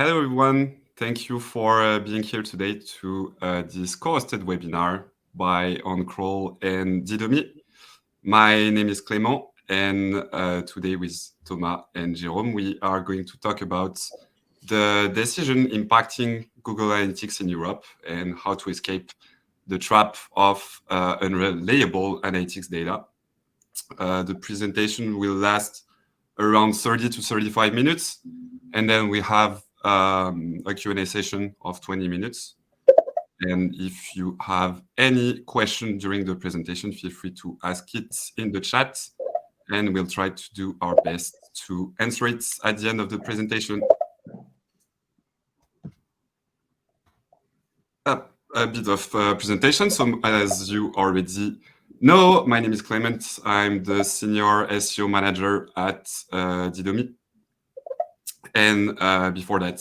Hello, everyone. Thank you for being here today to this co-hosted webinar by OnCrawl and Didomi. My name is Clément, and today with Thomas and Jérôme, we are going to talk about the decision impacting Google Analytics in Europe and how to escape the trap of unreliable analytics data. The presentation will last around 30 to 35 minutes, and then we have a Q&A session of 20 minutes. And if you have any question during the presentation, feel free to ask it in the chat, and we'll try to do our best to answer it at the end of the presentation. A bit of presentation. So as you already know, my name is Clement. I'm the Senior SEO Manager at Didomi. And before that,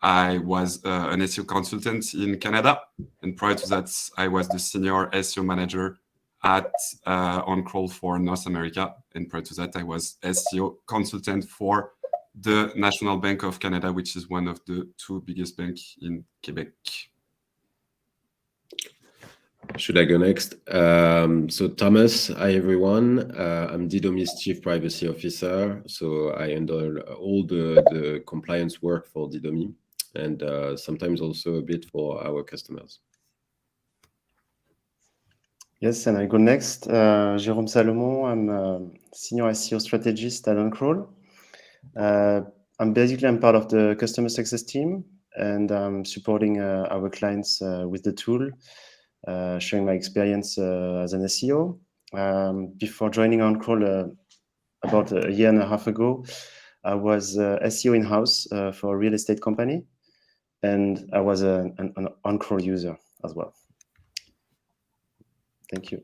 I was an SEO consultant in Canada. And prior to that, I was the Senior SEO Manager at OnCrawl for North America. And prior to that, I was SEO consultant for the National Bank of Canada, which is one of the two biggest banks in Quebec. Should I go next? So Thomas, hi everyone. I'm Didomi's Chief Privacy Officer. So I handle all the compliance work for Didomi and sometimes also a bit for our customers. Yes, and I go next. Jérôme Salomon, I'm a Senior SEO Strategist at OnCrawl. I'm part of the customer success team, and I'm supporting our clients with the tool, showing my experience as an SEO. Before joining OnCrawl about a year and a half ago, I was SEO in-house for a real estate company, and I was an OnCrawl user as well. Thank you.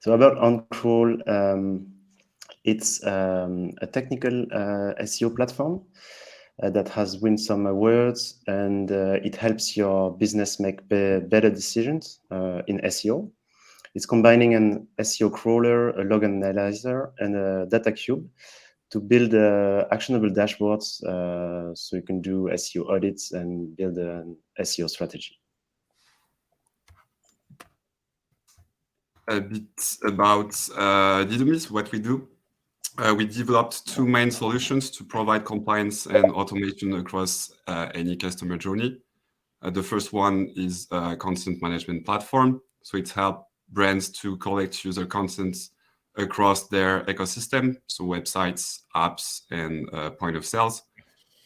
So about OnCrawl, it's a technical SEO platform that has won some awards, and it helps your business make better decisions in SEO. It's combining an SEO crawler, a log analyzer, and a data cube to build actionable dashboards so you can do SEO audits and build an SEO strategy. A bit about Didomi, what we do. We developed two main solutions to provide compliance and automation across any customer journey. The first one is a content management platform. So it helps brands to collect user content across their ecosystem, so websites, apps, and point of sales.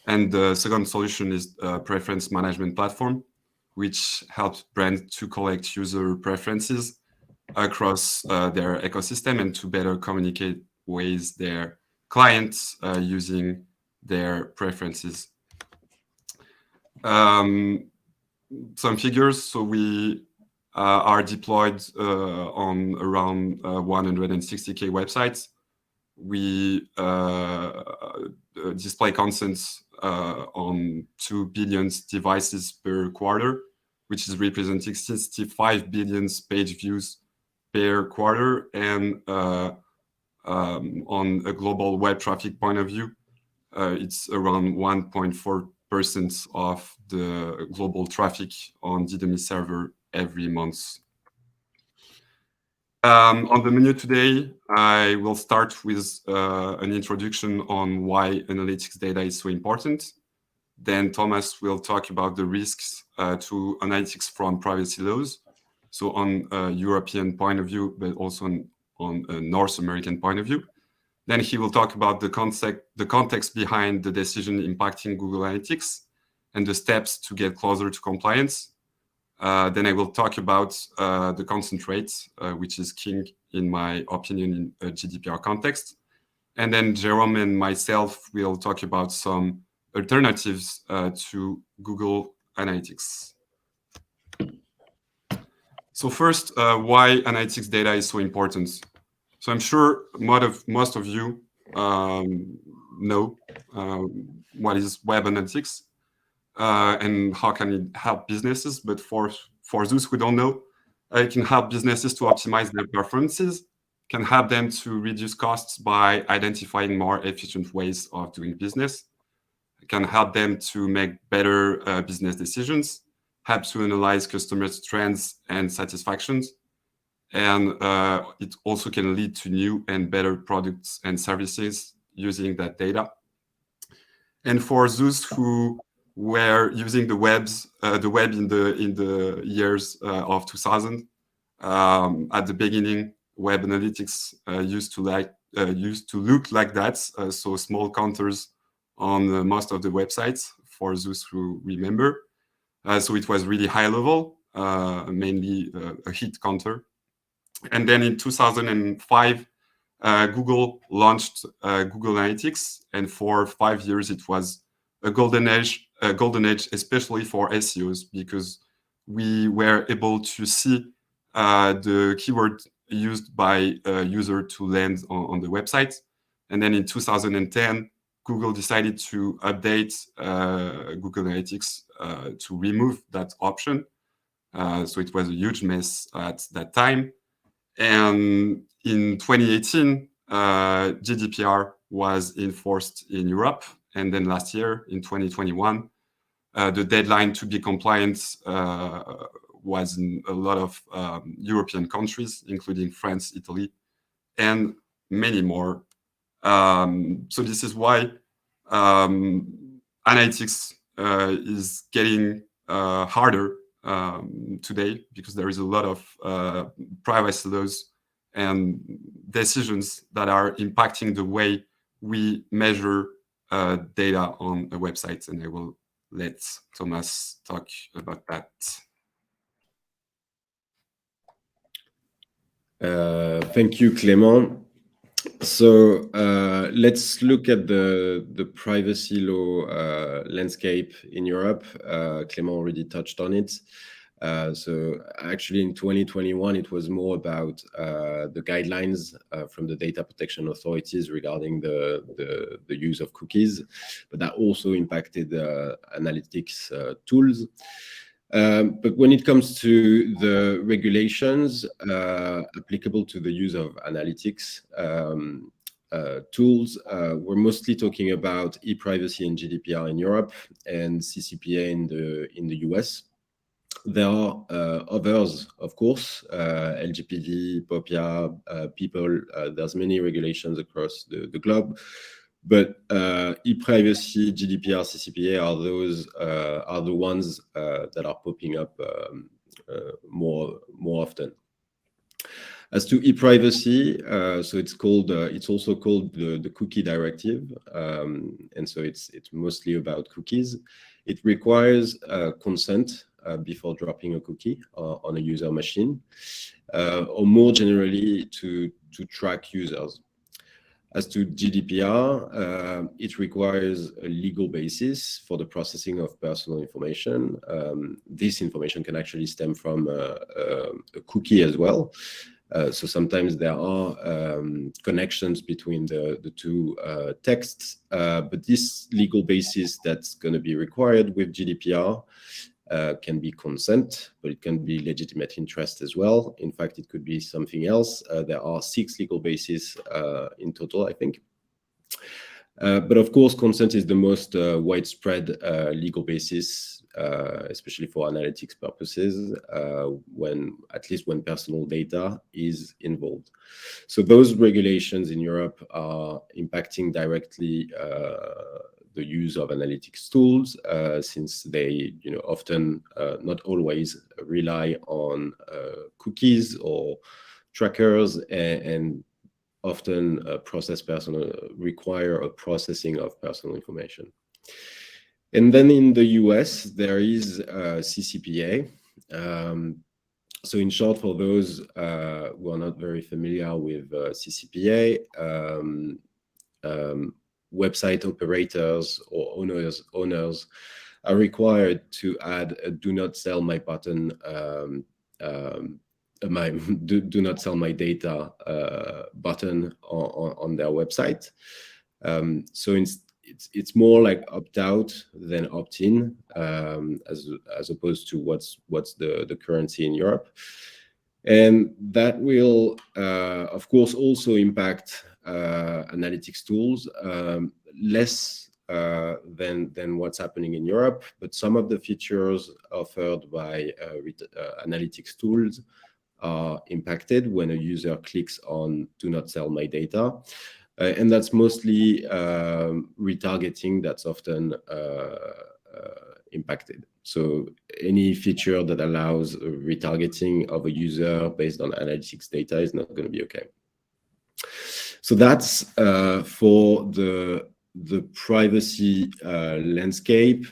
And the second solution is a preference management platform, which helps brands to collect user preferences across their ecosystem and to better communicate with their clients using their preferences. Some figures. So we are deployed on around 160K websites. We display content on 2 billion devices per quarter, which is representing 65 billion page views per quarter. And on a global web traffic point of view, it's around 1.4% of the global traffic on Didomi server every month. On the menu today, I will start with an introduction on why analytics data is so important. Then Thomas will talk about the risks to analytics from privacy laws. So on a European point of view, but also on a North American point of view. Then he will talk about the context behind the decision impacting Google Analytics and the steps to get closer to compliance. Then I will talk about the consent rate, which is king in my opinion in a GDPR context. And then Jérôme and myself will talk about some alternatives to Google Analytics. So first, why analytics data is so important. So I'm sure most of you know what is web analytics and how can it help businesses. But for those who don't know, it can help businesses to optimize their performances, can help them to reduce costs by identifying more efficient ways of doing business, can help them to make better business decisions, help to analyze customers' trends and satisfactions, and it also can lead to new and better products and services using that data. And for those who were using the web in the years of 2000, at the beginning, web analytics used to look like that. So small counters on most of the websites, for those who remember. So it was really high level, mainly a hit counter. And then in 2005, Google launched Google Analytics, and for 5 years it was a golden age, especially for SEOs, because we were able to see the keyword used by a user to land on the website. And then in 2010, Google decided to update Google Analytics to remove that option. So it was a huge mess at that time. And in 2018, GDPR was enforced in Europe. And then last year, in 2021, the deadline to be compliant was in a lot of European countries, including France, Italy, and many more. So this is why analytics is getting harder today, because there is a lot of privacy laws and decisions that are impacting the way we measure data on a website. And I will let Thomas talk about that. Thank you, Clément. So let's look at the privacy law landscape in Europe. Clément already touched on it. So actually in 2021, it was more about the guidelines from the data protection authorities regarding the use of cookies, but that also impacted analytics tools. But when it comes to the regulations applicable to the use of analytics tools, we're mostly talking about e-privacy and GDPR in Europe and CCPA in the US. There are others, of course, LGPD, POPIA, people. There's many regulations across the globe. But e-privacy, GDPR, CCPA are the ones that are popping up more often. As to e-privacy, so it's also called the Cookie Directive, and so it's mostly about cookies. It requires consent before dropping a cookie on a user machine, or more generally to track users. As to GDPR, it requires a legal basis for the processing of personal information. This information can actually stem from a cookie as well. So sometimes there are connections between the two texts, but this legal basis that's going to be required with GDPR can be consent, but it can be legitimate interest as well. In fact, it could be something else. There are 6 legal bases in total, I think. But of course, consent is the most widespread legal basis, especially for analytics purposes, at least when personal data is involved. So those regulations in Europe are impacting directly the use of analytics tools, since they often, not always, rely on cookies or trackers, and often require a processing of personal information. And then in the US, there is CCPA. So in short, for those who are not very familiar with CCPA, website operators or owners are required to add a "Do not sell my" button, do not sell my data button on their website. So it's more like opt out than opt in, as opposed to what's the currency in Europe. And that will, of course, also impact analytics tools, less than what's happening in Europe, but some of the features offered by analytics tools are impacted when a user clicks on "Do not sell my data," and that's mostly retargeting that's often impacted. So any feature that allows retargeting of a user based on analytics data is not going to be okay. So that's for the privacy landscape.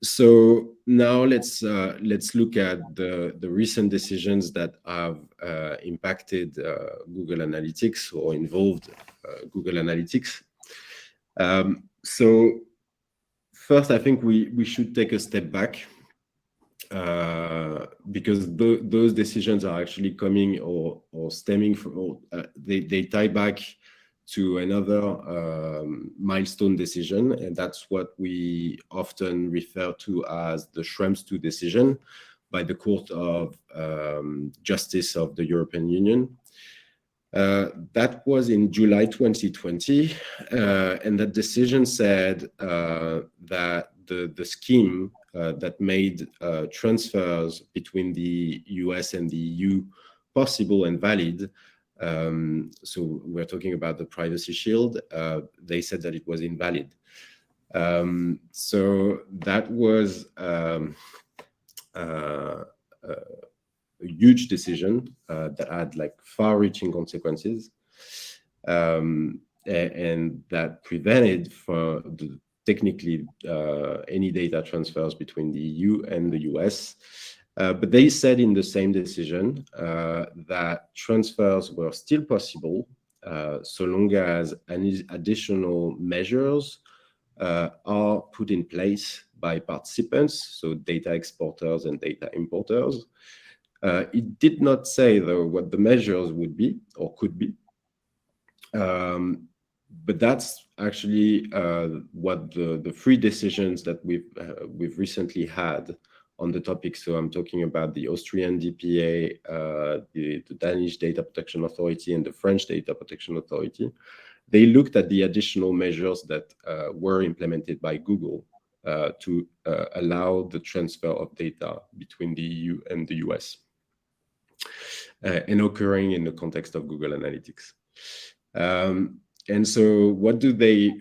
So now let's look at the recent decisions that have impacted Google Analytics or involved Google Analytics. So first, I think we should take a step back because those decisions are actually coming or stemming from, they tie back to another milestone decision, and that's what we often refer to as the Schrems II decision by the Court of Justice of the European Union. That was in July 2020, and that decision said that the scheme that made transfers between the US and the EU possible and valid, so we're talking about the Privacy Shield, they said that it was invalid. So that was a huge decision that had like far-reaching consequences, and that prevented for technically any data transfers between the EU and the US. But they said in the same decision that transfers were still possible so long as any additional measures are put in place by participants, so data exporters and data importers. It did not say, though, what the measures would be or could be. But that's actually what the three decisions that we've recently had on the topic. So I'm talking about the Austrian DPA, the Danish Data Protection Authority, and the French Data Protection Authority. They looked at the additional measures that were implemented by Google to allow the transfer of data between the EU and the US, and occurring in the context of Google Analytics. And so what do the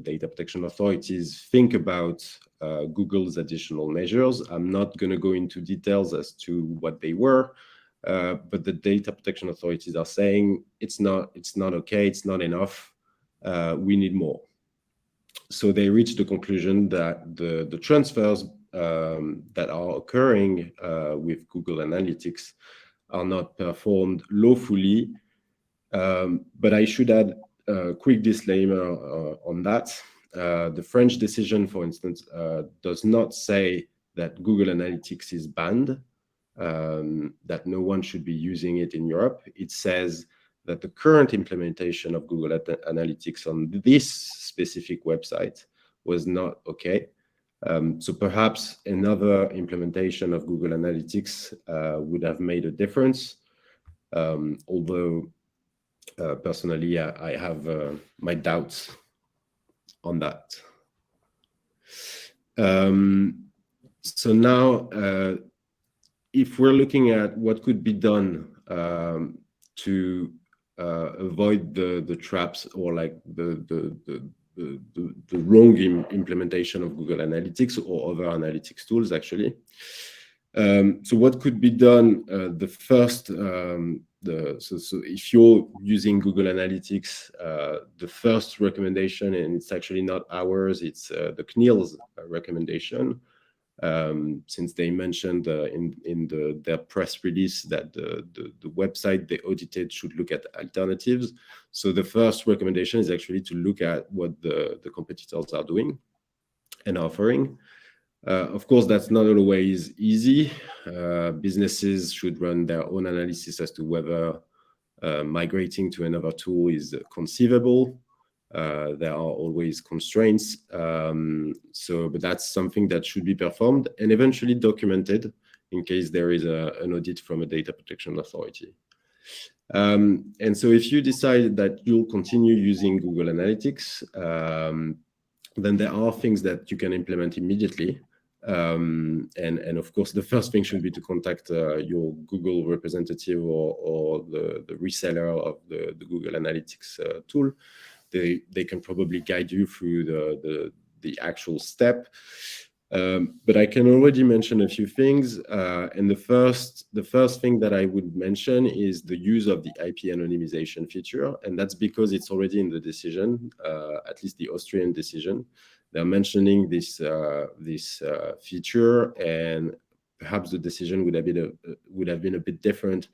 data protection authorities think about Google's additional measures? I'm not going to go into details as to what they were, but the data protection authorities are saying it's not okay, it's not enough, we need more. So they reached the conclusion that the transfers that are occurring with Google Analytics are not performed lawfully. But I should add a quick disclaimer on that. The French decision, for instance, does not say that Google Analytics is banned, that no one should be using it in Europe. It says that the current implementation of Google Analytics on this specific website was not okay. So perhaps another implementation of Google Analytics would have made a difference, although personally, I have my doubts on that. So now, if we're looking at what could be done to avoid the traps or like the wrong implementation of Google Analytics or other analytics tools, actually. So what could be done? The first, so if you're using Google Analytics, the first recommendation, and it's actually not ours, it's the CNIL's recommendation, since they mentioned in their press release that the website they audited should look at alternatives. So the first recommendation is actually to look at what the competitors are doing and offering. Of course, that's not always easy. Businesses should run their own analysis as to whether migrating to another tool is conceivable. There are always constraints. But that's something that should be performed and eventually documented in case there is an audit from a data protection authority. And so if you decide that you'll continue using Google Analytics, then there are things that you can implement immediately. And of course, the first thing should be to contact your Google representative or the reseller of the Google Analytics tool. They can probably guide you through the actual step. But I can already mention a few things. And the first thing that I would mention is the use of the IP anonymization feature. And that's because it's already in the decision, at least the Austrian decision. They're mentioning this feature, and perhaps the decision would have been a bit different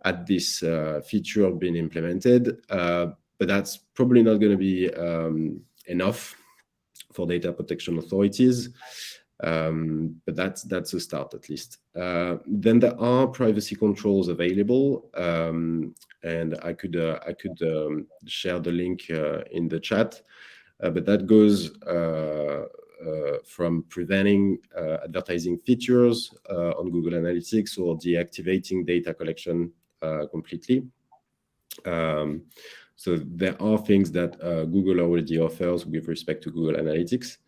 had this feature been implemented. But that's probably not going to be enough for data protection authorities. But that's a start, at least. Then there are privacy controls available, and I could share the link in the chat. But that goes from preventing advertising features on Google Analytics or deactivating data collection completely. So there are things that Google already offers with respect to Google Analytics.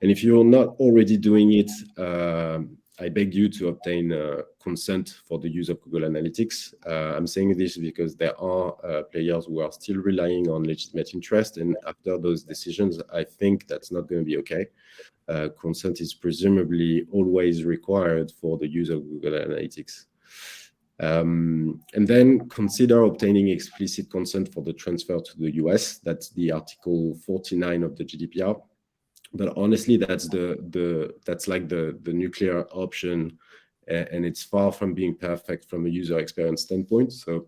And if you're not already doing it, I beg you to obtain consent for the use of Google Analytics. I'm saying this because there are players who are still relying on legitimate interest. And after those decisions, I think that's not going to be okay. Consent is presumably always required for the use of Google Analytics. And then consider obtaining explicit consent for the transfer to the US. That's the Article 49 of the GDPR. But honestly, that's like the nuclear option, and it's far from being perfect from a user experience standpoint. So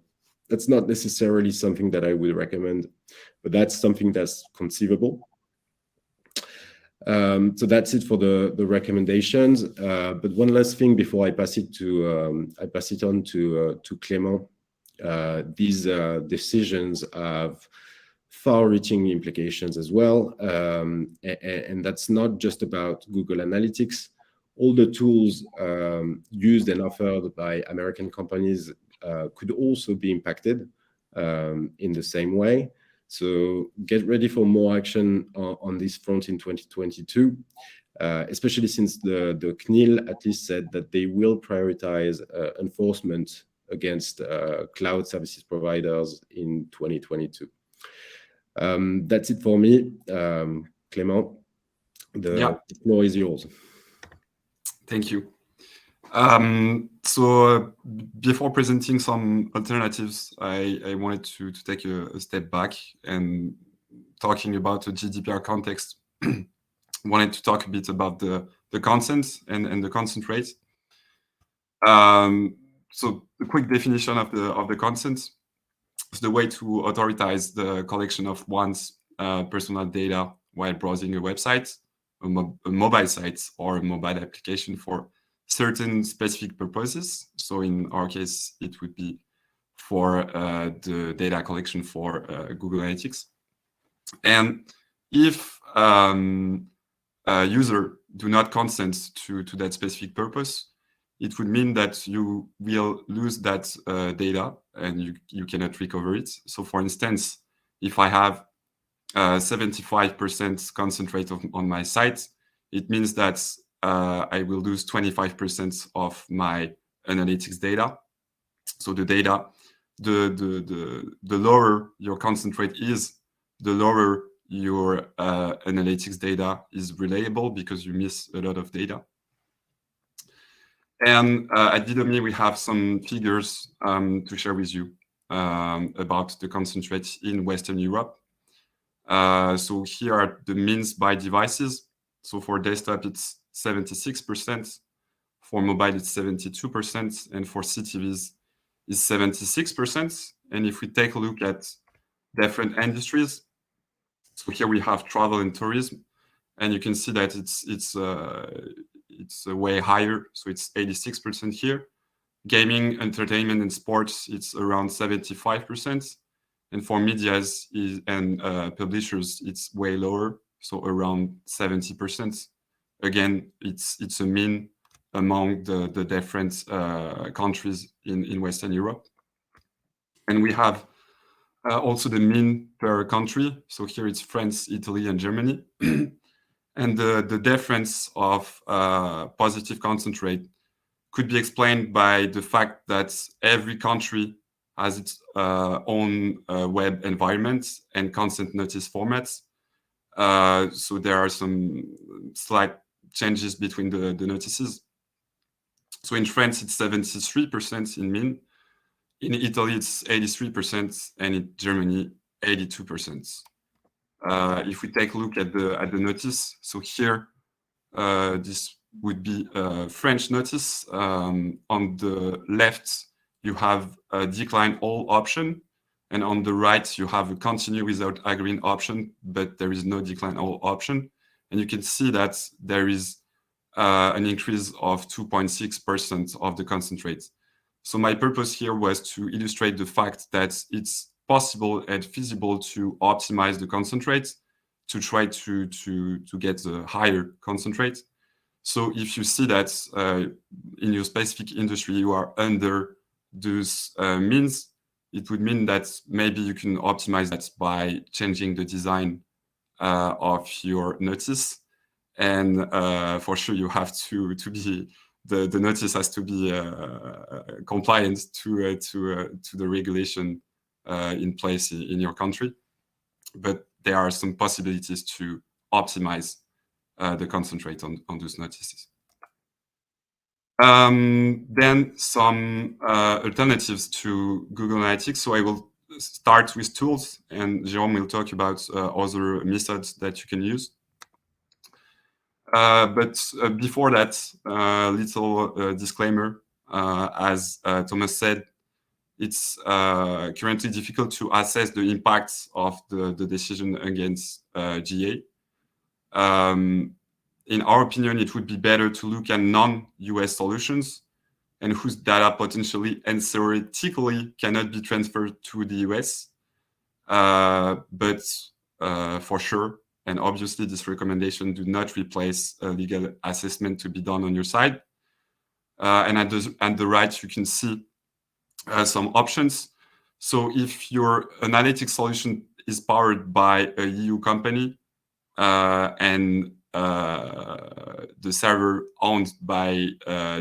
that's not necessarily something that I would recommend, but that's something that's conceivable. So that's it for the recommendations. But one last thing before I pass it on to Clément. These decisions have far-reaching implications as well, and that's not just about Google Analytics. All the tools used and offered by American companies could also be impacted in the same way. So get ready for more action on this front in 2022, especially since the CNIL at least said that they will prioritize enforcement against cloud services providers in 2022. That's it for me. Clément, the floor is yours. Thank you. So before presenting some alternatives, I wanted to take a step back and talking about the GDPR context. Wanted to talk a bit about the consent and the consent rate. So the quick definition of the consent is the way to authorize the collection of one's personal data while browsing a website, a mobile site, or a mobile application for certain specific purposes. So in our case, it would be for the data collection for Google Analytics. And if a user do not consent to that specific purpose, it would mean that you will lose that data and you cannot recover it. So for instance, if I have 75% consent rate on my site, it means that I will lose 25% of my analytics data. So the data, the lower your consent rate is, the lower your analytics data is reliable because you miss a lot of data. And at Didomi, we have some figures to share with you about the consent rate in Western Europe. So here are the means by devices. So for desktop, it's 76%. For mobile, it's 72%. And for CTVs, it's 76%. And if we take a look at different industries, so here we have travel and tourism, and you can see that it's way higher. So it's 86% here. Gaming, entertainment, and sports, it's around 75%. And for medias and publishers, it's way lower, so around 70%. Again, it's a mean among the different countries in Western Europe. And we have also the mean per country. So here it's France, Italy, and Germany. And the difference of positive consent rate could be explained by the fact that every country has its own web environment and consent notice formats. So there are some slight changes between the notices. So in France, it's 73% in mean. In Italy, it's 83%, and in Germany, 82%. If we take a look at the notice, so here, this would be a French notice. On the left, you have a decline all option, and on the right, you have a continue without agreeing option, but there is no decline all option. And you can see that there is an increase of 2.6% of the consent rate. So my purpose here was to illustrate the fact that it's possible and feasible to optimize the consent rate to try to get a higher consent rate. So if you see that in your specific industry you are under those means, it would mean that maybe you can optimize that by changing the design of your notice. And for sure, you have to be the notice has to be compliant to the regulation in place in your country. But there are some possibilities to optimize the consent rate on those notices. Then some alternatives to Google Analytics. So I will start with tools, and Jérôme will talk about other methods that you can use. But before that, little disclaimer. As Thomas said, it's currently difficult to assess the impacts of the decision against GA. In our opinion, it would be better to look at non-US solutions and whose data potentially and theoretically cannot be transferred to the US. But for sure, and obviously this recommendation do not replace a legal assessment to be done on your side. And at the right, you can see some options. So if your analytics solution is powered by a EU company and the server owned by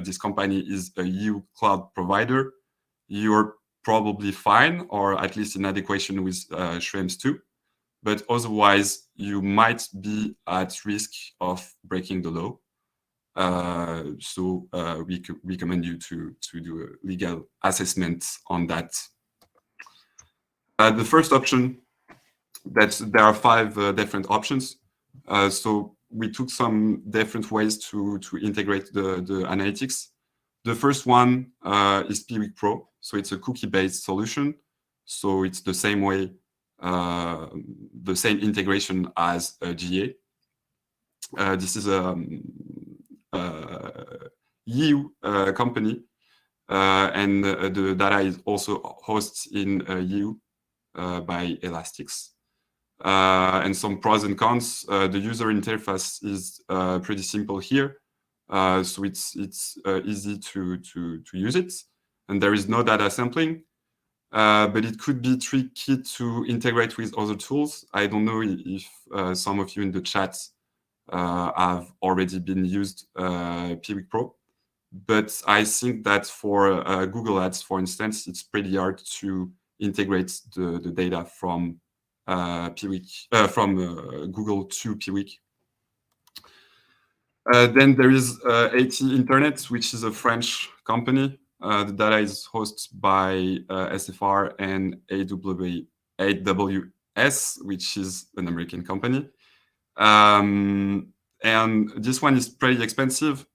this company is a EU cloud provider, you're probably fine, or at least in adequation with Schrems 2. But otherwise, you might be at risk of breaking the law. So we recommend you to do a legal assessment on that. The first option, there are 5 different options. So we took some different ways to integrate the analytics. The first one is Piwik Pro. So it's a cookie-based solution. So it's the same way, the same integration as GA. This is a EU company, and the data is also hosted in EU by Elastics. And some pros and cons. The user interface is pretty simple here, so it's easy to use it, and there is no data sampling. But it could be tricky to integrate with other tools. I don't know if some of you in the chat have already been used Piwik Pro, but I think that for Google Ads, for instance, it's pretty hard to integrate the data from Google to Piwik. Then there is AT Internet, which is a French company. The data is hosted by SFR and AWS, which is an American company. And this one is pretty expensive.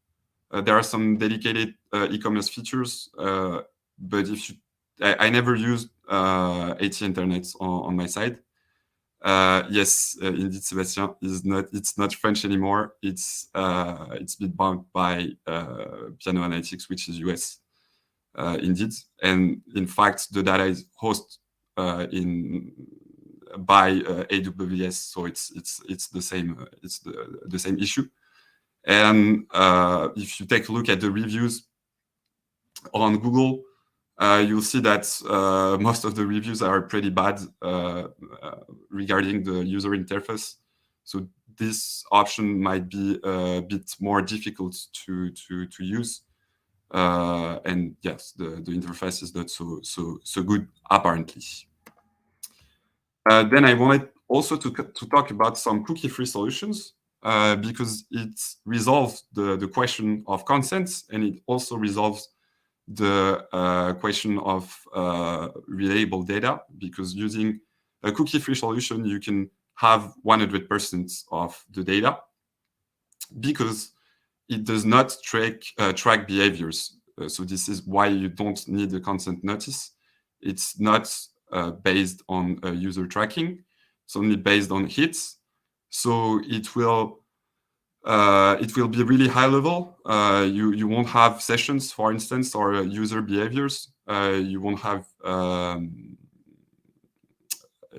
There are some dedicated e-commerce features, but I never used AT Internet on my side. Yes, indeed, Sébastien, it's not French anymore. It's been bought by Piano Analytics, which is US, indeed. And in fact, the data is hosted by AWS, so it's the same. It's the same issue. And if you take a look at the reviews on Google, you'll see that most of the reviews are pretty bad regarding the user interface. So this option might be a bit more difficult to use. And yes, the interface is not so good apparently. Then I wanted also to talk about some cookie-free solutions because it resolves the question of consent, and it also resolves the question of reliable data, because using a cookie-free solution, you can have 100% of the data because it does not track behaviors. So this is why you don't need a consent notice. It's not based on user tracking. It's only based on hits. So it will be really high level. You won't have sessions, for instance, or user behaviors. You won't have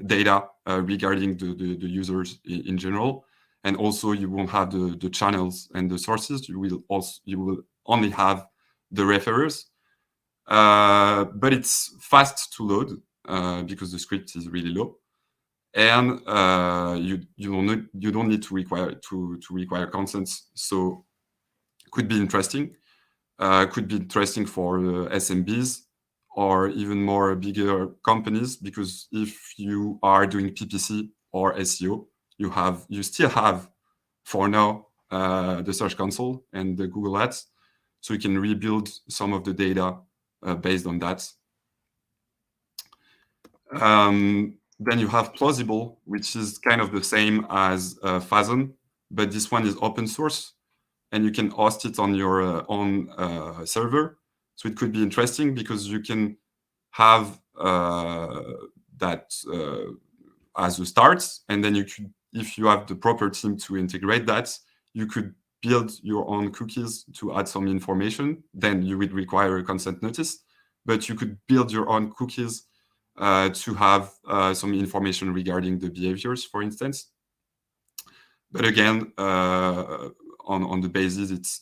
data regarding the users in general. And also you won't have the channels and the sources. You will only have the referrers. But it's fast to load because the script is really low. And you don't need to require consents. So could be interesting. Could be interesting for SMBs or even more bigger companies, because if you are doing PPC or SEO, you still have, for now, the Search Console and the Google Ads, so you can rebuild some of the data based on that. Then you have Plausible, which is kind of the same as Phazon, but this one is open source, and you can host it on your own server. So it could be interesting because you can have that as a start, and then you could, if you have the proper team to integrate that, you could build your own cookies to add some information. Then you would require a consent notice, but you could build your own cookies to have some information regarding the behaviors, for instance. But again, on the basis, it's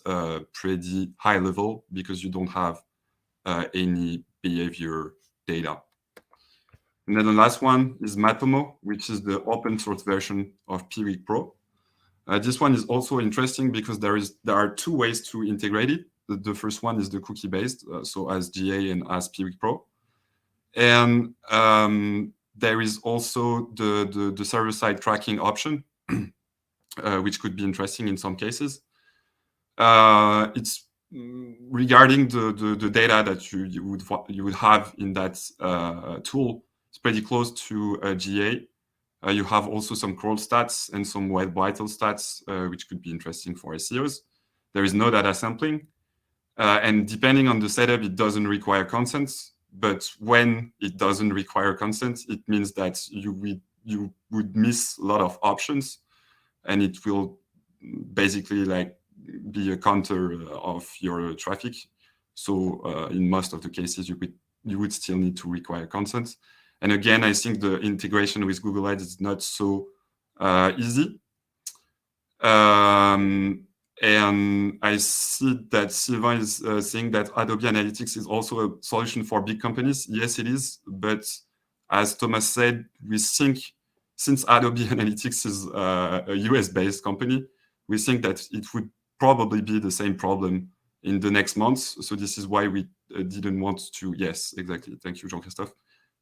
pretty high level because you don't have any behavior data. And then the last one is Matomo, which is the open source version of Pwik Pro. This one is also interesting because there are two ways to integrate it. The first one is the cookie based, so as GA and as Pwik Pro. And there is also the server-side tracking option, which could be interesting in some cases. It's regarding the data that you would have in that tool. It's pretty close to GA. You have also some crawl stats and some web vital stats, which could be interesting for SEOs. There is no data sampling, and depending on the setup, it doesn't require consent. But when it doesn't require consent, it means that you would miss a lot of options, and it will basically like be a counter of your traffic. So in most of the cases, you would still need to require consent. And again, I think the integration with Google Ads is not so easy. And I see that Sylvain is saying that Adobe Analytics is also a solution for big companies. Yes, it is. But as Thomas said, we think, since Adobe Analytics is a US-based company, we think that it would probably be the same problem in the next months. So this is why we didn't want to. Yes, exactly. Thank you, Jean-Christophe.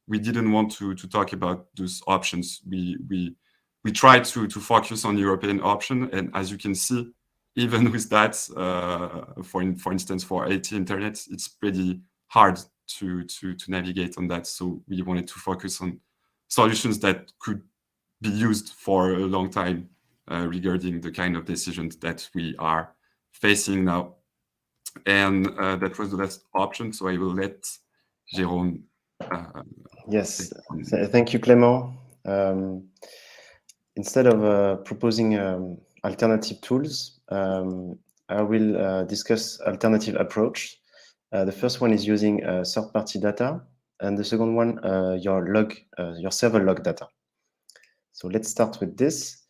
We didn't want to talk about those options. We tried to focus on European option, and as you can see, even with that, for instance, for AT Internet, it's pretty hard to navigate on that. So we wanted to focus on solutions that could be used for a long time regarding the kind of decisions that we are facing now. And that was the last option. So I will let Jérôme. Yes, thank you, Clément. Instead of proposing alternative tools, I will discuss alternative approach. The first one is using third-party data, and the second one, your server log data. So let's start with this.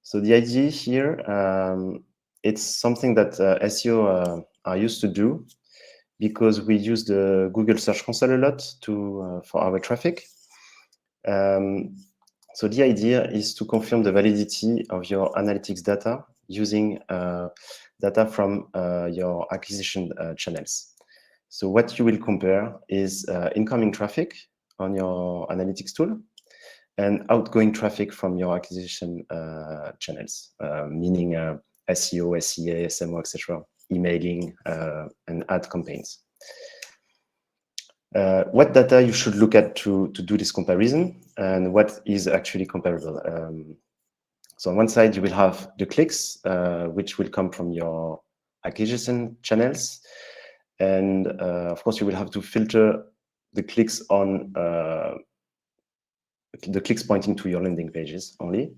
So the idea here, it's something that SEO are used to do. because we use the Google Search Console a lot for our traffic. So the idea is to confirm the validity of your analytics data using data from your acquisition channels. So what you will compare is incoming traffic on your analytics tool and outgoing traffic from your acquisition channels, meaning SEO, SEA, SMO, etc., emailing, and ad campaigns. What data you should look at to do this comparison, and what is actually comparable. So on one side, you will have the clicks, which will come from your acquisition channels. And of course, you will have to filter the clicks on the clicks pointing to your landing pages only.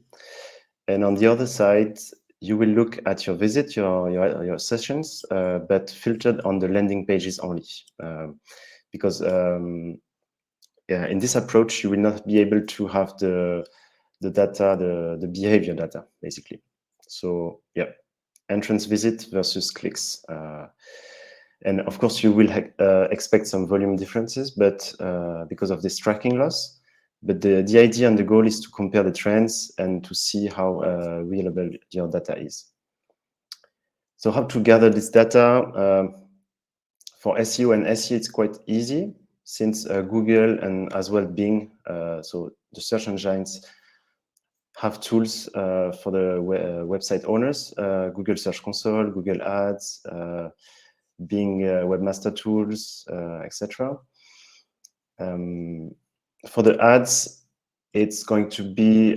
And on the other side, you will look at your visit, your sessions, but filtered on the landing pages only. Because in this approach, you will not be able to have the data, the behavior data, basically. So yeah, entrance visit versus clicks. And of course, you will expect some volume differences, but because of this tracking loss. But the idea and the goal is to compare the trends and to see how reliable your data is. So how to gather this data? For SEO and SEA, it's quite easy since Google and as well Bing, so the search engines, have tools for the website owners, Google Search Console, Google Ads, Bing Webmaster Tools, etc. For the ads, it's going to be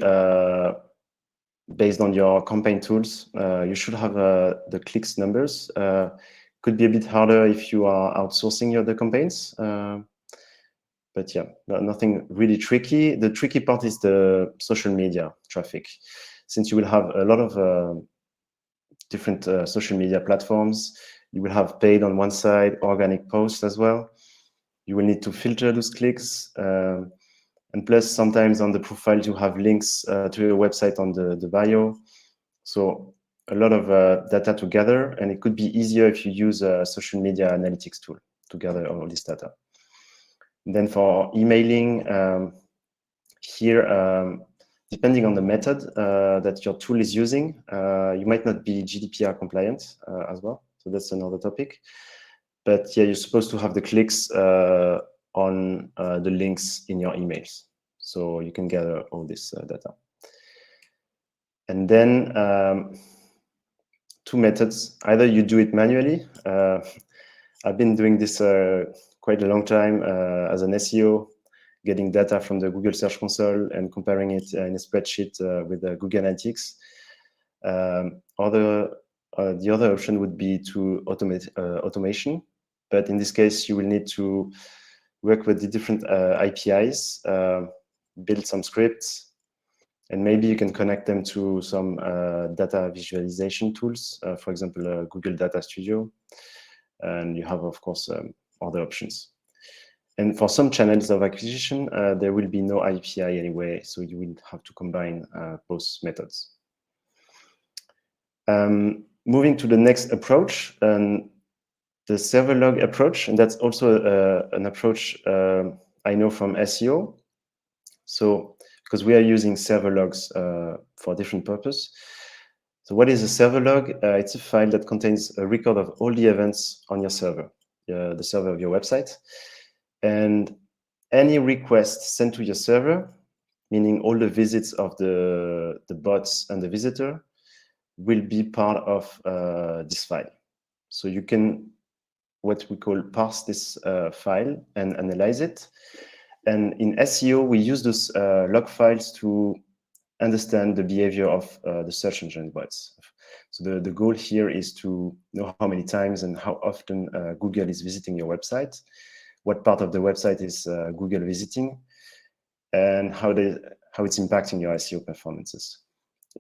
based on your campaign tools. You should have the clicks numbers. Could be a bit harder if you are outsourcing the campaigns. But yeah, nothing really tricky. The tricky part is the social media traffic. Since you will have a lot of different social media platforms, you will have paid on one side, organic posts as well. You will need to filter those clicks. And plus, sometimes on the profile, you have links to your website on the bio. So a lot of data to gather, and it could be easier if you use a social media analytics tool to gather all this data. And then for emailing, here, depending on the method that your tool is using, you might not be GDPR compliant as well. So that's another topic. But yeah, you're supposed to have the clicks on the links in your emails. So you can gather all this data. And then two methods. Either you do it manually. I've been doing this quite a long time as an SEO, getting data from the Google Search Console and comparing it in a spreadsheet with Google Analytics. The other option would be to automate automation. But in this case, you will need to work with the different APIs, build some scripts, and maybe you can connect them to some data visualization tools, for example, Google Data Studio. And you have, of course, other options. And for some channels of acquisition, there will be no API anyway, so you will have to combine both methods. Moving to the next approach, the server log approach, and that's also an approach I know from SEO. So, because we are using server logs for different purpose. So what is a server log? It's a file that contains a record of all the events on your server, the server of your website. And any request sent to your server, meaning all the visits of the bots and the visitor, will be part of this file. So you can, what we call, parse this file and analyze it. And in SEO, we use those log files to understand the behavior of the search engine bots. So the goal here is to know how many times and how often Google is visiting your website, what part of the website is Google visiting, and how it's impacting your SEO performances.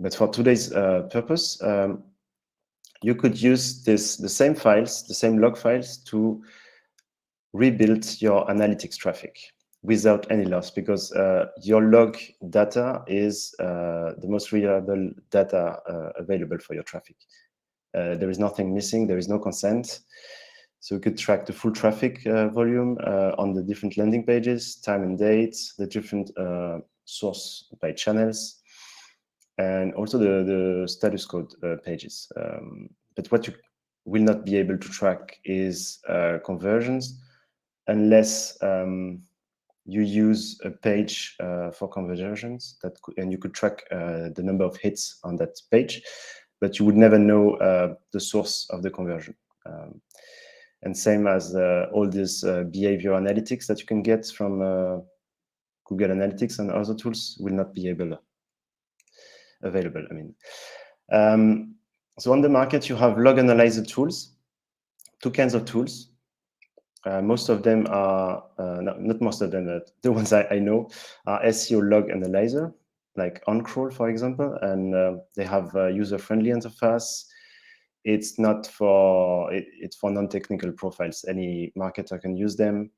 But for today's purpose, you could use the same files, the same log files, to rebuild your analytics traffic without any loss, because your log data is the most reliable data available for your traffic. There is nothing missing, there is no consent. So you could track the full traffic volume on the different landing pages, time and date, the different source by channels, and also the status code pages. But what you will not be able to track is conversions unless you use a page for conversions and you could track the number of hits on that page, but you would never know the source of the conversion. And same as all these behavior analytics that you can get from Google Analytics and other tools will not be available. I mean, so on the market you have log analyzer tools, two kinds of tools. Most of them are not most of them, but the ones I know are SEO log analyzer, like OnCrawl, for example, and they have a user-friendly interface. It's not for it's for non-technical profiles. Any marketer can use them,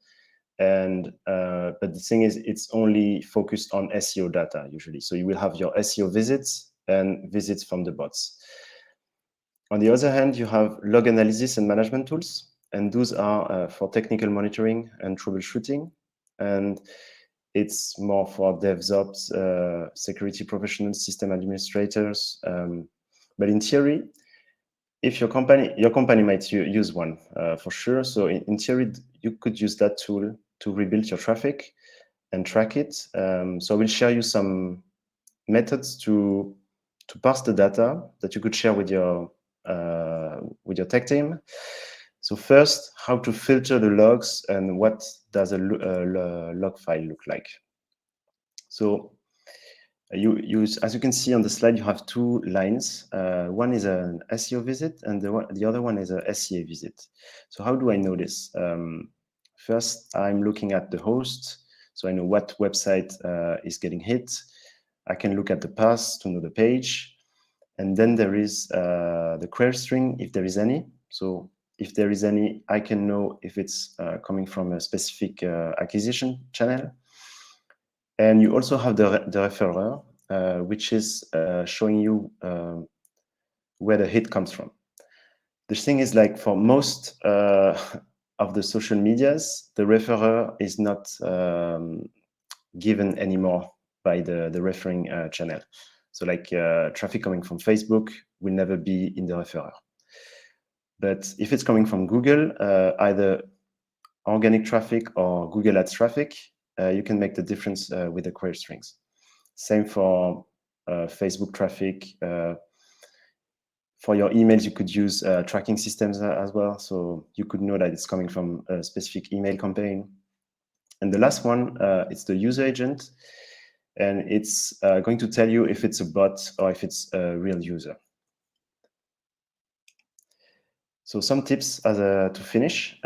and but the thing is, it's only focused on SEO data usually. So you will have your SEO visits and visits from the bots. On the other hand, you have log analysis and management tools, and those are for technical monitoring and troubleshooting, and it's more for DevOps, security professionals, system administrators. But in theory, if your company might use one for sure. So in theory, you could use that tool to rebuild your traffic and track it. So I will share you some methods to parse the data that you could share with your tech team. So first, how to filter the logs and what does a log file look like. So as you can see on the slide, you have two lines. One is an SEO visit, and the other one is a SEA visit. So how do I know this? First, I'm looking at the host, so I know what website is getting hit. I can look at the path to know the page, and then there is the query string, if there is any. So if there is any, I can know if it's coming from a specific acquisition channel. And you also have the referrer, which is showing you where the hit comes from. The thing is, like for most of the social medias, the referrer is not given anymore by the referring channel. So like traffic coming from Facebook will never be in the referrer. But if it's coming from Google, either organic traffic or Google Ads traffic, you can make the difference with the query strings. Same for Facebook traffic. For your emails, you could use tracking systems as well. So you could know that it's coming from a specific email campaign. And the last one, it's the user agent. And it's going to tell you if it's a bot or if it's a real user. So some tips to finish.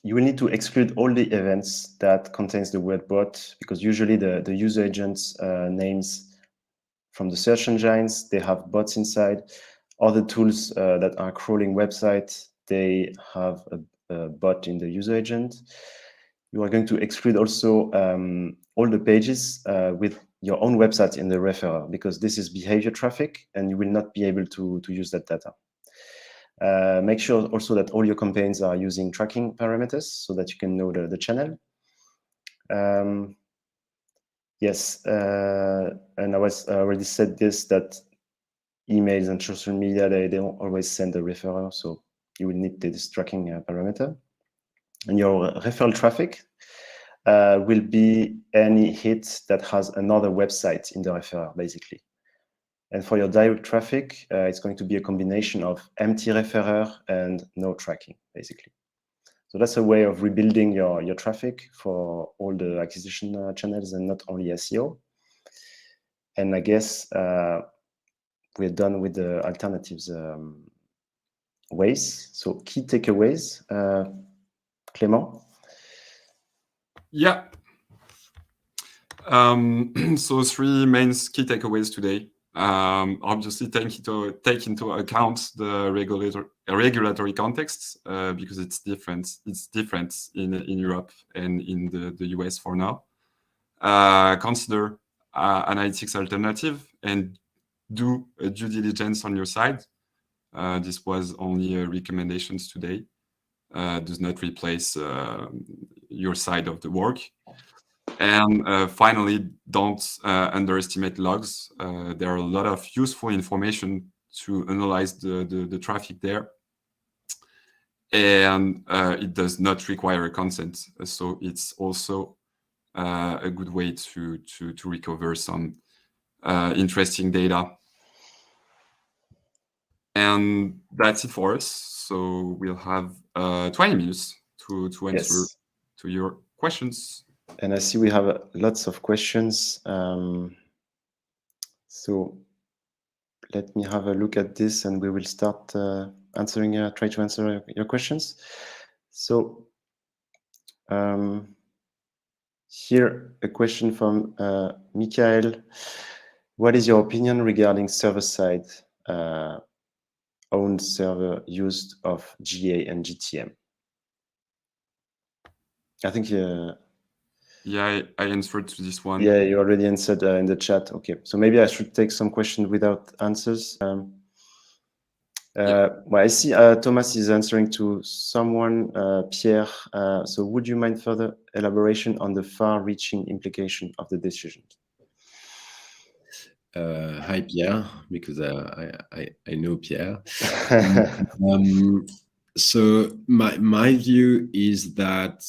You will need to exclude all the events that contains the word bot, because usually the user agents names from the search engines, they have bots inside. Other tools that are crawling websites, they have a bot in the user agent. You are going to exclude also all the pages with your own website in the referrer, because this is behavior traffic and you will not be able to use that data. Make sure also that all your campaigns are using tracking parameters so that you can know the channel. Yes, and I was already said this, that emails and social media, they don't always send a referrer, so you will need this tracking parameter. And your referral traffic will be any hit that has another website in the referrer, basically. And for your direct traffic, it's going to be a combination of empty referrer and no tracking, basically. So that's a way of rebuilding your traffic for all the acquisition channels and not only SEO. And I guess we're done with the alternatives ways. So key takeaways, Clément? Yeah. So three main key takeaways today. Obviously, take into account the regulatory contexts because it's different. It's different in Europe and in the US for now. Consider analytics alternative and do a due diligence on your side. This was only recommendations today. does not replace your side of the work. And finally, don't underestimate logs. There are a lot of useful information to analyze the traffic there. And it does not require a consent. So it's also a good way to recover some interesting data. And that's it for us. So we'll have 20 minutes to answer to your questions. And I see we have lots of questions. So let me have a look at this and we will start try to answer your questions. So here a question from Michael. What is your opinion regarding server-side owned server used of GA and GTM? I think yeah, I answered to this one. Yeah, you already answered in the chat. Okay, so maybe I should take some questions without answers. Well, I see Thomas is answering to someone, Pierre. So would you mind further elaboration on the far-reaching implication of the decision? Hi, Pierre, because I know Pierre. So my view is that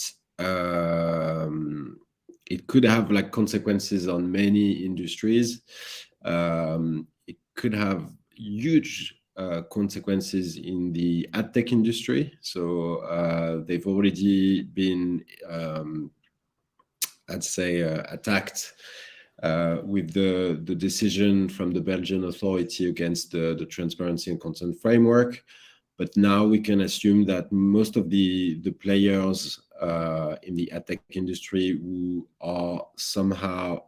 it could have like consequences on many industries. It could have huge consequences in the ad tech industry. So they've already been, I'd say, attacked with the decision from the Belgian authority against the transparency and consent framework. But now we can assume that most of the players in the ad tech industry who are somehow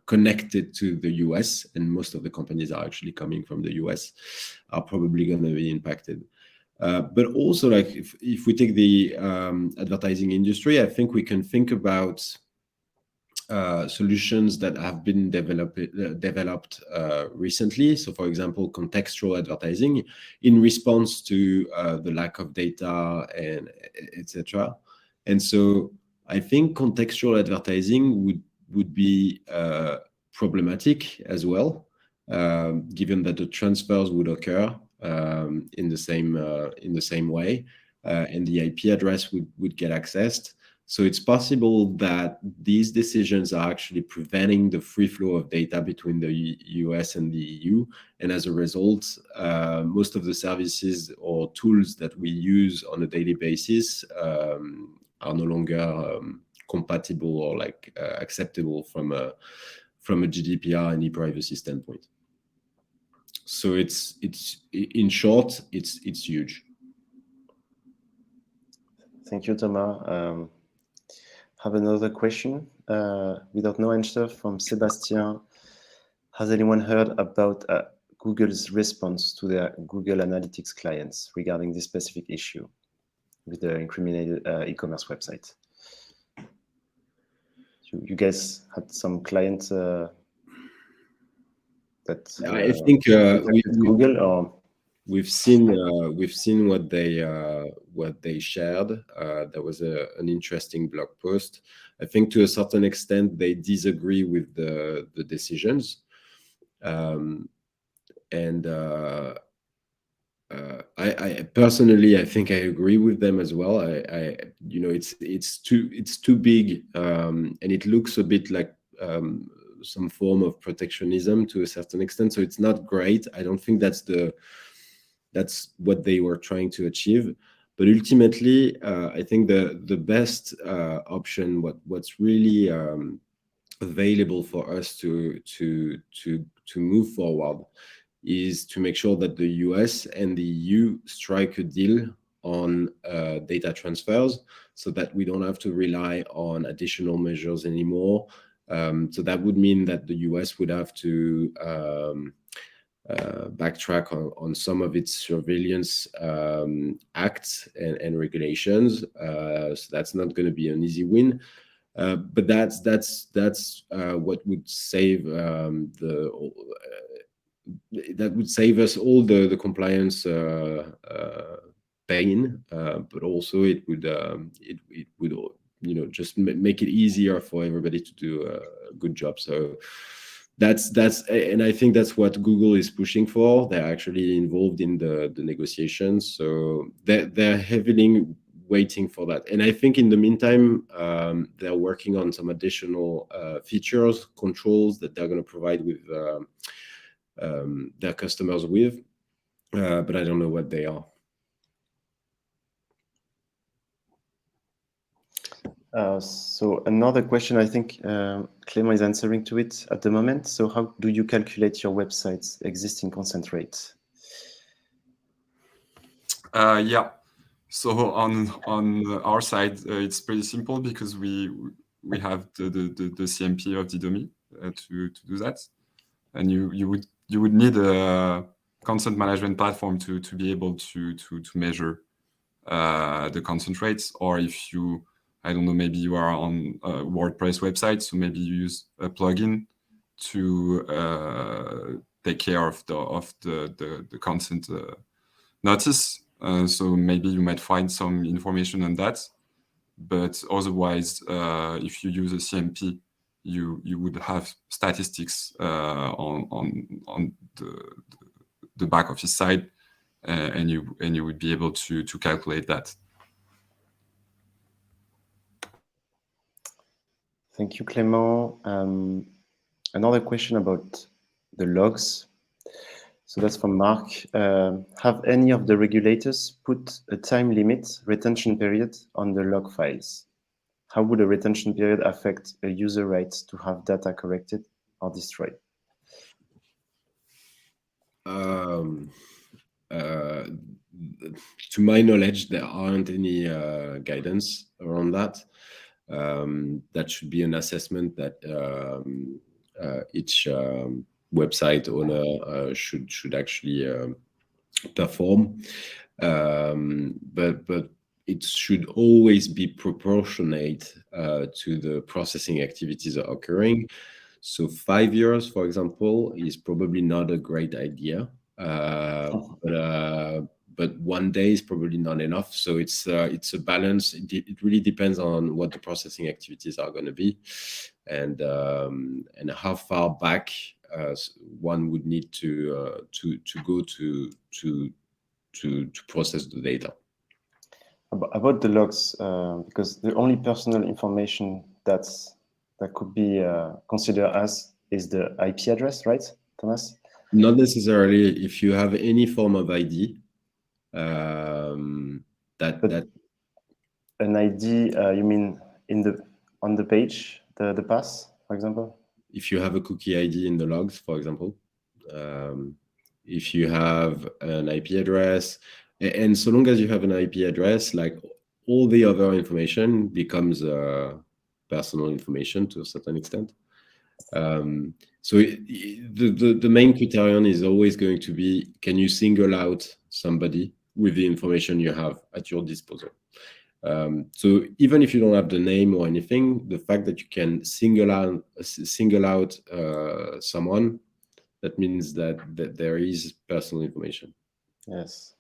connected to the US, and most of the companies are actually coming from the US, are probably going to be impacted. But also, like if we take the advertising industry, I think we can think about solutions that have been developed recently. So, for example, contextual advertising in response to the lack of data and etc. And so, I think contextual advertising would be problematic as well, given that the transfers would occur in the same way, and the IP address would get accessed. So it's possible that these decisions are actually preventing the free flow of data between the US and the EU. And as a result, most of the services or tools that we use on a daily basis are no longer compatible or like acceptable from a GDPR and e-privacy standpoint. So it's in short, it's huge. Thank you, Thomas. Have another question without no answer from Sebastian. Has anyone heard about Google's response to their Google Analytics clients regarding this specific issue with the incriminated e-commerce website? You guys had some clients that I think Google, or we've seen what they shared. There was an interesting blog post. I think to a certain extent they disagree with the decisions, and I personally I think I agree with them as well. I it's too big, and it looks a bit like some form of protectionism to a certain extent. So it's not great. I don't think that's what they were trying to achieve. But ultimately, I think the best option, what's really available for us to move forward, is to make sure that the US and the EU strike a deal on data transfers, so that we don't have to rely on additional measures anymore. So that would mean that the US would have to backtrack on some of its surveillance acts and regulations. So that's not going to be an easy win. But that's what would save that would save us all the compliance pain, but also it would just make it easier for everybody to do a good job. So that's and I think that's what Google is pushing for. They're actually involved in the negotiations, so they're heavily waiting for that. And I think in the meantime, they're working on some additional features, controls that they're going to provide with their customers with, but I don't know what they are. So another question, I think Clément is answering to it at the moment. So how do you calculate your website's existing consent rate? Yeah. So on our side, it's pretty simple because we have the CMP of Didomi to do that, and you would need a consent management platform to be able to measure the consent rates. Or if you, I don't know, maybe you are on a WordPress website, so maybe you use a plugin to take care of the consent notice. So maybe you might find some information on that, but otherwise, if you use a CMP, you would have statistics on the back office side, and you would be able to calculate that. Thank you, Clément. Another question about the logs. So that's from Mark. Have any of the regulators put a time limit, retention period, on the log files? How would a retention period affect a user right to have data corrected or destroyed? To my knowledge, there aren't any guidance around that. That should be an assessment that each website owner should actually perform. But it should always be proportionate to the processing activities that are occurring. So 5 years, for example, is probably not a great idea. But 1 day is probably not enough. So it's a balance. It really depends on what the processing activities are going to be, and how far back one would need to go to process the data. About the logs, because the only personal information that could be considered as is the IP address, right, Thomas? Not necessarily. If you have any form of ID, But an ID, you mean on the page, the pass, for example? If you have a cookie ID in the logs, for example, if you have an IP address, and so long as you have an IP address, like all the other information becomes personal information to a certain extent. So the main criterion is always going to be, can you single out somebody with the information you have at your disposal? So even if you don't have the name or anything, the fact that you can single out someone, that means that there is personal information. Yes.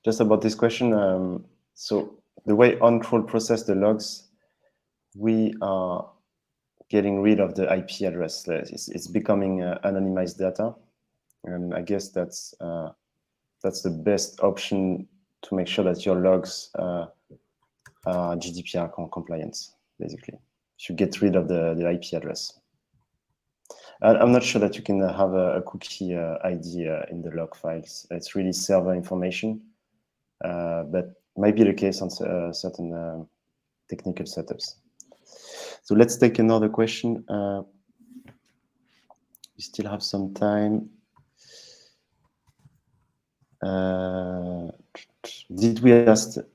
Just about this question, so the way on-crawl process the logs, we are getting rid of the IP address. It's becoming anonymized data, and I guess that's the best option to make sure that your logs are GDPR compliant, basically. You should get rid of the IP address. I'm not sure that you can have a cookie ID in the log files. It's really server information, but might be the case on certain technical setups. So let's take another question. We still have some time. Did we answer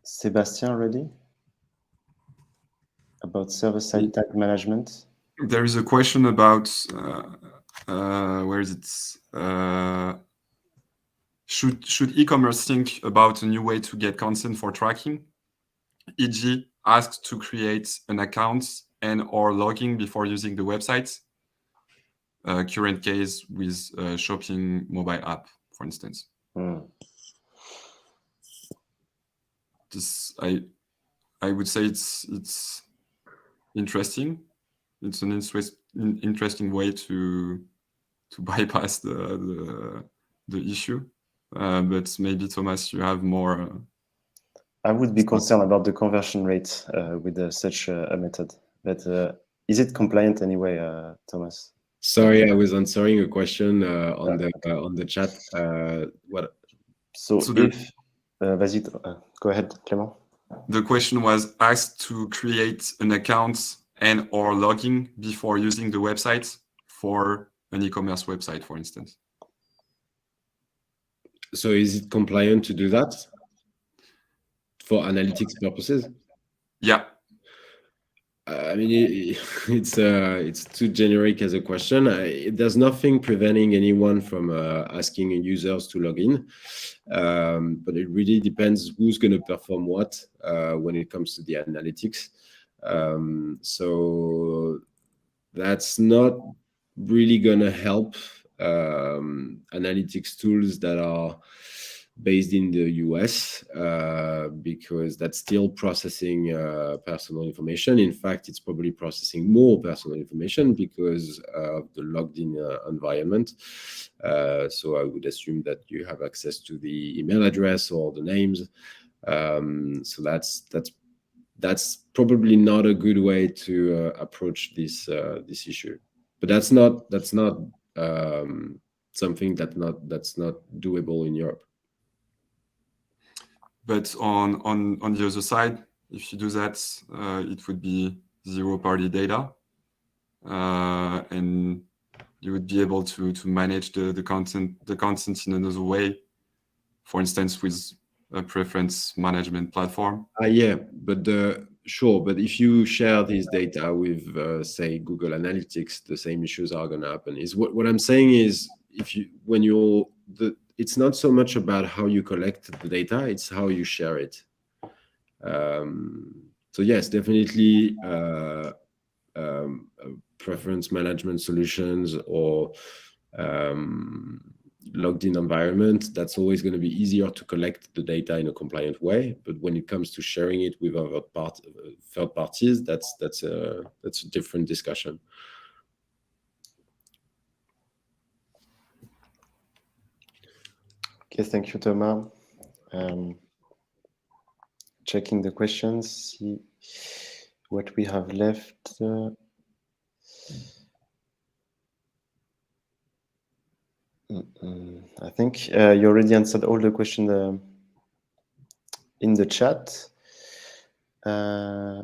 Sébastien already about server-side tag management? There is a question about where is it? Should e-commerce think about a new way to get consent for tracking, e.g., asked to create an account and/or logging before using the website? Current case with shopping mobile app, for instance. this I would say it's interesting. It's an interesting way to bypass the issue. But maybe Thomas, you have more. I would be concerned about the conversion rate with such a method. But is it compliant anyway, Thomas? Sorry, I was answering a question on the chat. What? So if vas-y, go ahead, Clément. The question was asked to create an account and or login before using the website for an e-commerce website, for instance. So is it compliant to do that for analytics purposes? Yeah. I mean, it's too generic as a question. There's nothing preventing anyone from asking users to log in, but it really depends who's going to perform what when it comes to the analytics. So that's not really going to help analytics tools that are based in the US because that's still processing personal information. In fact, it's probably processing more personal information because of the logged in environment. So I would assume that you have access to the email address or the names. So that's probably not a good way to approach this issue. But that's not something that's not doable in Europe. But on the other side, if you do that, it would be zero-party data, and you would be able to manage the content in another way. For instance, with a preference management platform. Yeah, but sure. But if you share this data with, say, Google Analytics, the same issues are going to happen. Is what I'm saying is it's not so much about how you collect the data; it's how you share it. So yes, definitely preference management solutions or logged in environment, that's always going to be easier to collect the data in a compliant way. But when it comes to sharing it with other third parties, that's a different discussion. Okay, thank you, Thomas. Checking the questions, see what we have left. I think you already answered all the questions in the chat. I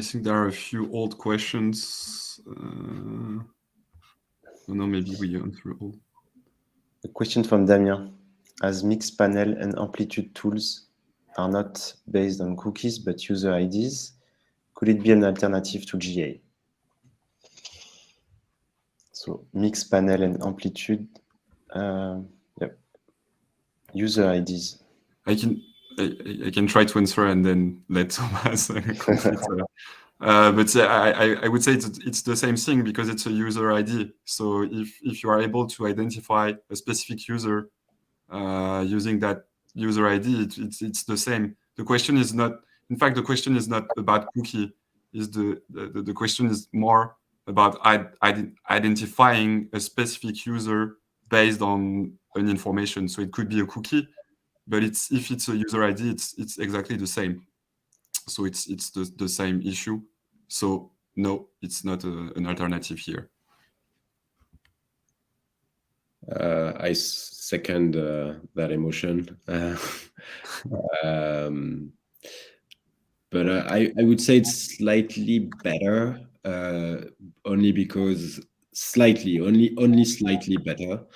think there are a few old questions. No, maybe we answer all. A question from Damien. As mixed panel and amplitude tools are not based on cookies but user IDs, could it be an alternative to GA? So mixed panel and amplitude, yep. User IDs. I can try to answer and then let Thomas complete. But I would say it's the same thing because it's a user ID. So if you are able to identify a specific user using that user ID, it's the same. The question is not. In fact, the question is not about cookie. The question is more about identifying a specific user based on an information. So it could be a cookie, but if it's a user ID, it's exactly the same. So it's the same issue. So no, it's not an alternative here. I second that emotion. But I would say it's slightly better, only because only slightly better.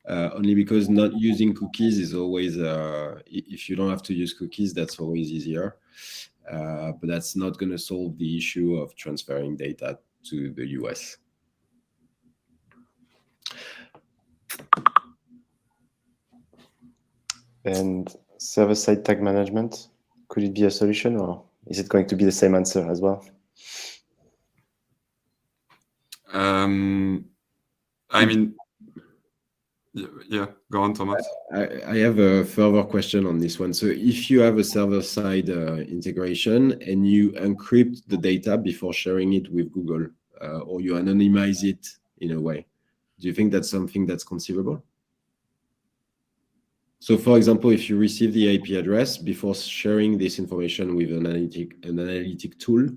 Only because not using cookies is always, if you don't have to use cookies, that's always easier. But that's not going to solve the issue of transferring data to the US. And server-side tag management, could it be a solution or is it going to be the same answer as well? I mean, Yeah, go on, Thomas. I have a further question on this one. So if you have a server-side integration and you encrypt the data before sharing it with Google, or you anonymize it in a way, do you think that's something that's conceivable? So for example, if you receive the IP address before sharing this information with an analytic tool,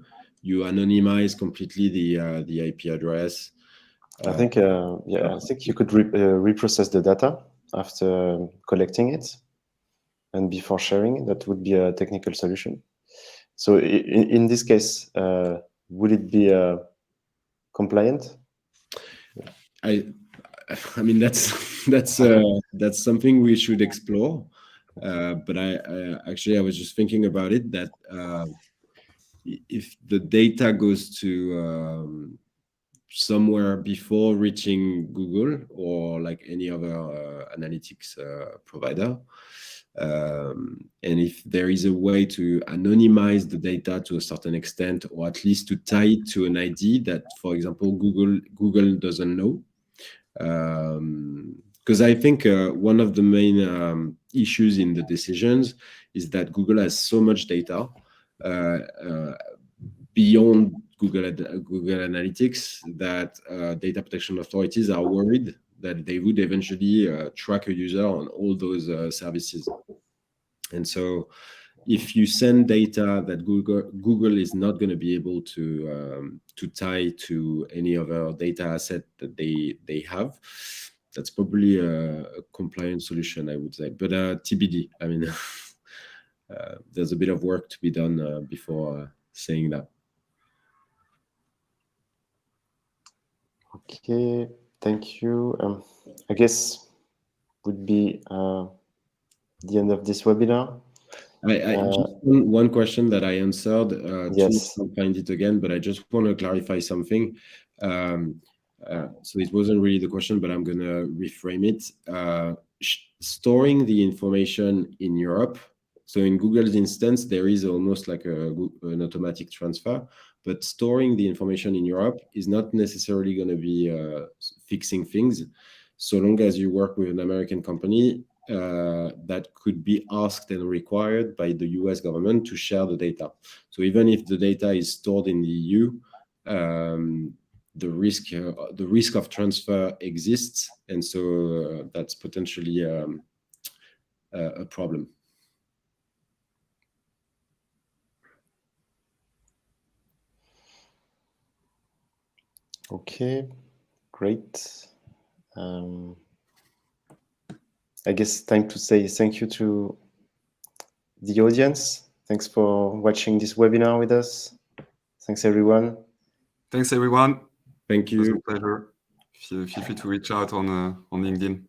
you anonymize completely the IP address. I think I think you could reprocess the data after collecting it and before sharing. That would be a technical solution. So in this case, would it be compliant? I mean that's something we should explore. But I was just thinking about it, that if the data goes to somewhere before reaching Google or like any other analytics provider, and if there is a way to anonymize the data to a certain extent, or at least to tie it to an ID that, for example, Google doesn't know. Because I think one of the main issues in the decisions is that Google has so much data beyond Google Analytics that data protection authorities are worried that they would eventually track a user on all those services. And so if you send data that Google is not going to be able to tie to any other data asset that they have, that's probably a compliant solution, I would say. But TBD, I mean, there's a bit of work to be done before saying that. Okay, thank you. I guess would be the end of this webinar. Just one question that I answered. Yes. I'll find it again, but I just want to clarify something. So it wasn't really the question, but I'm going to reframe it. Storing the information in Europe. So in Google's instance, there is almost like an automatic transfer, but storing the information in Europe is not necessarily going to be fixing things. So long as you work with an American company, that could be asked and required by the US government to share the data. So even if the data is stored in the EU, the risk of transfer exists, and so that's potentially a problem. Okay, great. I guess time to say thank you to the audience. Thanks for watching this webinar with us. Thanks, everyone. Thanks, everyone. Thank It was you. a pleasure. Feel free to reach out on LinkedIn.